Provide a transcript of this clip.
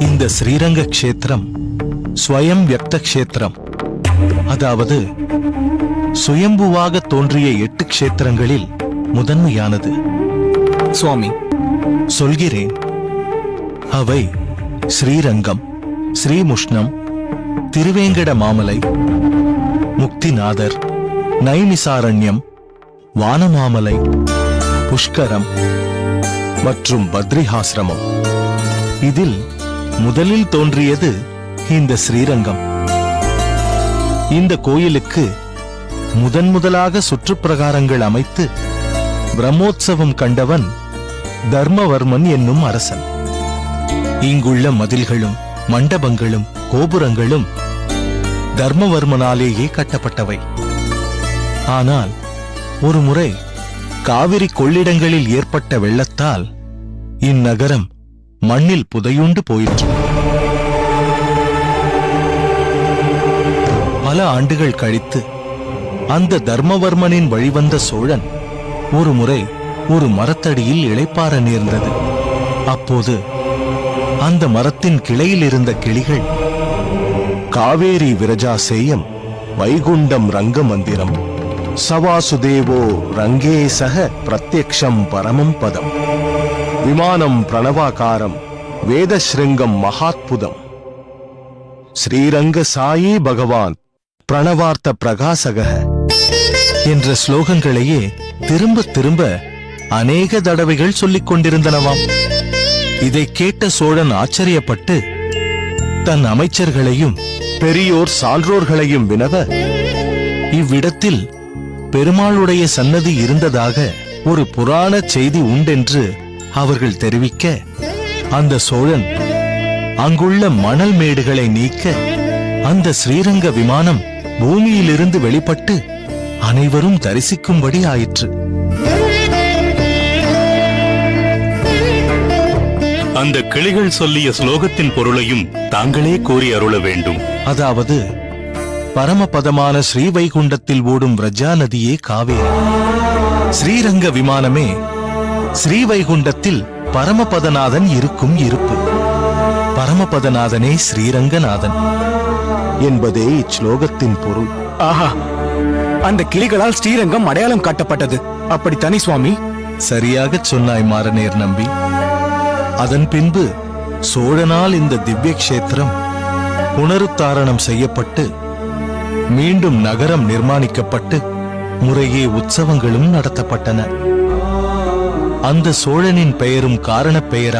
இந்த ஸ்ரீரங்க க்ஷேத்திரம் ஸ்வயம் வியக்த க்ஷேத்திரம், அதாவது சுயம்புவாக தோன்றிய 8 க்ஷேத்திரங்களில் முதன்மையானது. சுவாமி, சொல்கிறேன். அவை ஸ்ரீரங்கம், ஸ்ரீமுஷ்ணம், திருவேங்கட மாமலை, முக்திநாதர், நைமிசாரண்யம், வானமாமலை, புஷ்கரம் மற்றும் பத்ரிஹாசிரமம். இதில் முதலில் தோன்றியது இந்த ஸ்ரீரங்கம். இந்த கோயிலுக்கு முதன்முதலாக சுற்றுப்பிரகாரங்கள் அமைத்து பிரம்மோற்சவம் கண்டவன் தர்மவர்மன் என்னும் அரசன். இங்குள்ள மதில்களும் மண்டபங்களும் கோபுரங்களும் தர்மவர்மனாலேயே கட்டப்பட்டவை. ஆனால் ஒரு முறை காவிரி கொள்ளிடங்களில் ஏற்பட்ட வெள்ளத்தால் இந்நகரம் மண்ணில் புதையுண்டு போயிற்று. பல ஆண்டுகள் கழித்து அந்த தர்மவர்மனின் வழிவந்த சோழன் ஒரு முறை ஒரு மரத்தடியில் இளைப்பாற நேர்ந்தது. அப்போது அந்த மரத்தின் கிளையில் இருந்த கிளிகள், காவேரி விரஜாசேயம் வைகுண்டம் ரங்க மந்திரம் சவாசுதேவோ ரங்கேசக பிரத்யக்ஷம் பரமம் பதம் விமானம் பிரணவாகாரம் வேதஸ்ருங்கம் மகாத்புதம் ஸ்ரீரங்க சாயி பகவான் பிரணவார்த்த பிரகாசக என்ற ஸ்லோகங்களையே திரும்ப திரும்ப அநேக தடவைகள் சொல்லிக் கொண்டிருந்தனவாம். இதை கேட்ட சோழன் ஆச்சரியப்பட்டு தன் அமைச்சர்களையும் பெரியோர் சான்றோர்களையும் வினவ, இவ்விடத்தில் பெருமாளுடைய சன்னதி இருந்ததாக ஒரு புராண செய்தி உண்டென்று அவர்கள் தெரிவிக்க, அந்த சோழன் அங்குள்ள மணல் மேடுகளை நீக்க அந்த ஸ்ரீரங்க விமானம் பூமியிலிருந்து வெளிப்பட்டு அனைவரும் தரிசிக்கும்படி ஆயிற்று. அந்த கிளிகள் சொல்லிய ஸ்லோகத்தின் பொருளையும் தாங்களே கூறி அருள வேண்டும். அதாவது, பரமபதமான ஸ்ரீவைகுண்டத்தில் ஓடும் விரஜா நதியே காவேரி, ஸ்ரீரங்க விமானமே ஸ்ரீவைகுண்டத்தில் பரமபதநாதன் இருக்கும் இருப்பு, பரமபதநாதனே ஸ்ரீரங்கநாதன் என்பதே இச்லோகத்தின் பொருள். ஆஹா, அந்த கிளிகளால் ஸ்ரீரங்கம் அடையாளம் காட்டப்பட்டது, அப்படித்தானே சுவாமி? சரியாகச் சொன்னாய் மாரநேர் நம்பி. அதன் பின்பு சோழனால் இந்த திவ்ய கஷேத்திரம் புனருத்தாரணம் செய்யப்பட்டு மீண்டும் நகரம் நிர்மாணிக்கப்பட்டு முறையே உற்சவங்களும் நடத்தப்பட்டன. அந்த சோழனின் பெயரும் காரணப் பெயரா